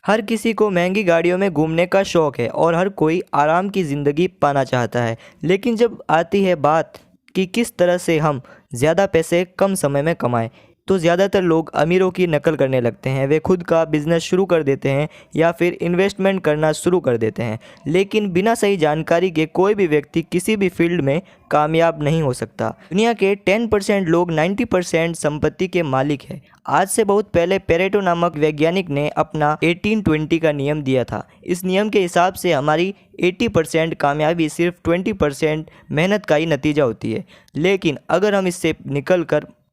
हर किसी को महंगी गाड़ियों में घूमने का शौक है और हर कोई आराम की ज़िंदगी पाना चाहता है। लेकिन जब आती है बात कि किस तरह से हम ज़्यादा पैसे कम समय में कमाएं, तो ज़्यादातर लोग अमीरों की नकल करने लगते हैं। वे खुद का बिजनेस शुरू कर देते हैं या फिर इन्वेस्टमेंट करना शुरू कर देते हैं। लेकिन बिना सही जानकारी के कोई भी व्यक्ति किसी भी फील्ड में कामयाब नहीं हो सकता। दुनिया के 10% लोग 90% संपत्ति के मालिक हैं। आज से बहुत पहले पेरेटो नामक वैज्ञानिक ने अपना 18-20 का नियम दिया था। इस नियम के हिसाब से हमारी 80% कामयाबी सिर्फ 20% मेहनत का ही नतीजा होती है। लेकिन अगर हम इससे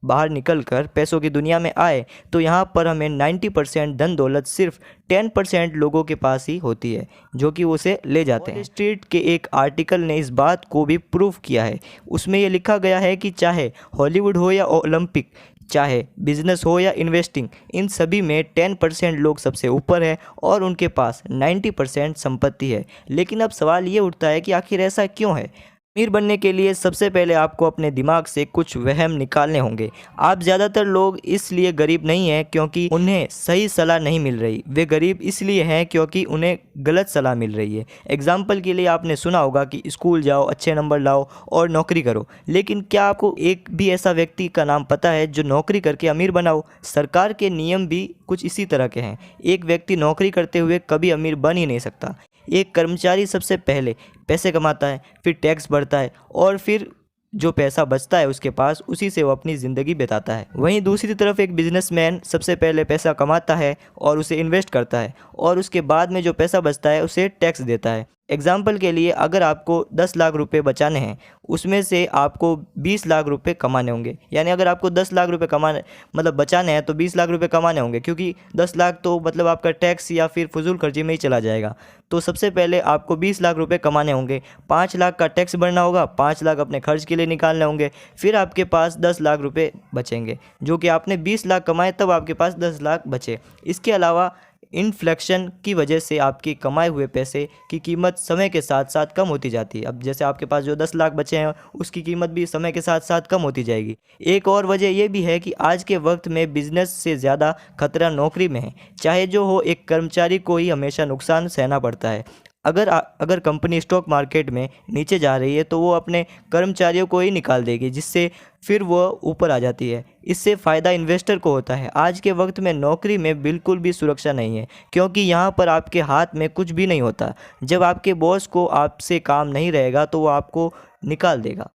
बाहर निकलकर पैसों की दुनिया में आए तो यहाँ पर हमें 90% धन दौलत सिर्फ 10% लोगों के पास ही होती है, जो कि उसे ले जाते हैं। वॉल स्ट्रीट के एक आर्टिकल ने इस बात को भी प्रूव किया है। उसमें ये लिखा गया है कि चाहे हॉलीवुड हो या ओलंपिक, चाहे बिजनेस हो या इन्वेस्टिंग, इन सभी में 10% लोग सबसे ऊपर है और उनके पास 90% संपत्ति है। लेकिन अब सवाल ये उठता है कि आखिर ऐसा क्यों है। अमीर बनने के लिए सबसे पहले आपको अपने दिमाग से कुछ वहम निकालने होंगे। आप ज़्यादातर लोग इसलिए गरीब नहीं हैं क्योंकि उन्हें सही सलाह नहीं मिल रही। वे गरीब इसलिए हैं क्योंकि उन्हें गलत सलाह मिल रही है। एग्जाम्पल के लिए आपने सुना होगा कि स्कूल जाओ, अच्छे नंबर लाओ और नौकरी करो। लेकिन क्या आपको एक भी ऐसा व्यक्ति का नाम पता है जो नौकरी करके अमीर बना हो? सरकार के नियम भी कुछ इसी तरह के हैं। एक व्यक्ति नौकरी करते हुए कभी अमीर बन ही नहीं सकता। एक कर्मचारी सबसे पहले पैसे कमाता है, फिर टैक्स भरता है और फिर जो पैसा बचता है उसके पास, उसी से वो अपनी ज़िंदगी बिताता है। वहीं दूसरी तरफ एक बिजनेसमैन सबसे पहले पैसा कमाता है और उसे इन्वेस्ट करता है और उसके बाद में जो पैसा बचता है उसे टैक्स देता है। एग्जाम्पल के लिए अगर आपको 10 लाख रुपए बचाने हैं, उसमें से आपको 20 लाख रुपए कमाने होंगे। यानी अगर आपको 10 लाख रुपए बचाने हैं तो 20 लाख रुपए कमाने होंगे, क्योंकि 10 लाख तो आपका टैक्स या फिर फजूल खर्ची में ही चला जाएगा। तो सबसे पहले आपको 20 लाख रुपए कमाने होंगे, 5 लाख का टैक्स भरना होगा, 5 लाख अपने खर्च के लिए निकालने होंगे, फिर आपके पास 10 लाख रुपए बचेंगे। जो कि आपने 20 लाख कमाए तब आपके पास 10 लाख बचे। इसके अलावा इन्फ्लेक्शन की वजह से आपके कमाए हुए पैसे की कीमत समय के साथ साथ कम होती जाती है। अब जैसे आपके पास जो 10 लाख बचे हैं उसकी कीमत भी समय के साथ साथ कम होती जाएगी। एक और वजह यह भी है कि आज के वक्त में बिजनेस से ज़्यादा खतरा नौकरी में है। चाहे जो हो, एक कर्मचारी को ही हमेशा नुकसान सहना पड़ता है। अगर कंपनी स्टॉक मार्केट में नीचे जा रही है तो वो अपने कर्मचारियों को ही निकाल देगी, जिससे फिर वो ऊपर आ जाती है। इससे फ़ायदा इन्वेस्टर को होता है। आज के वक्त में नौकरी में बिल्कुल भी सुरक्षा नहीं है, क्योंकि यहाँ पर आपके हाथ में कुछ भी नहीं होता। जब आपके बॉस को आपसे काम नहीं रहेगा तो वो आपको निकाल देगा।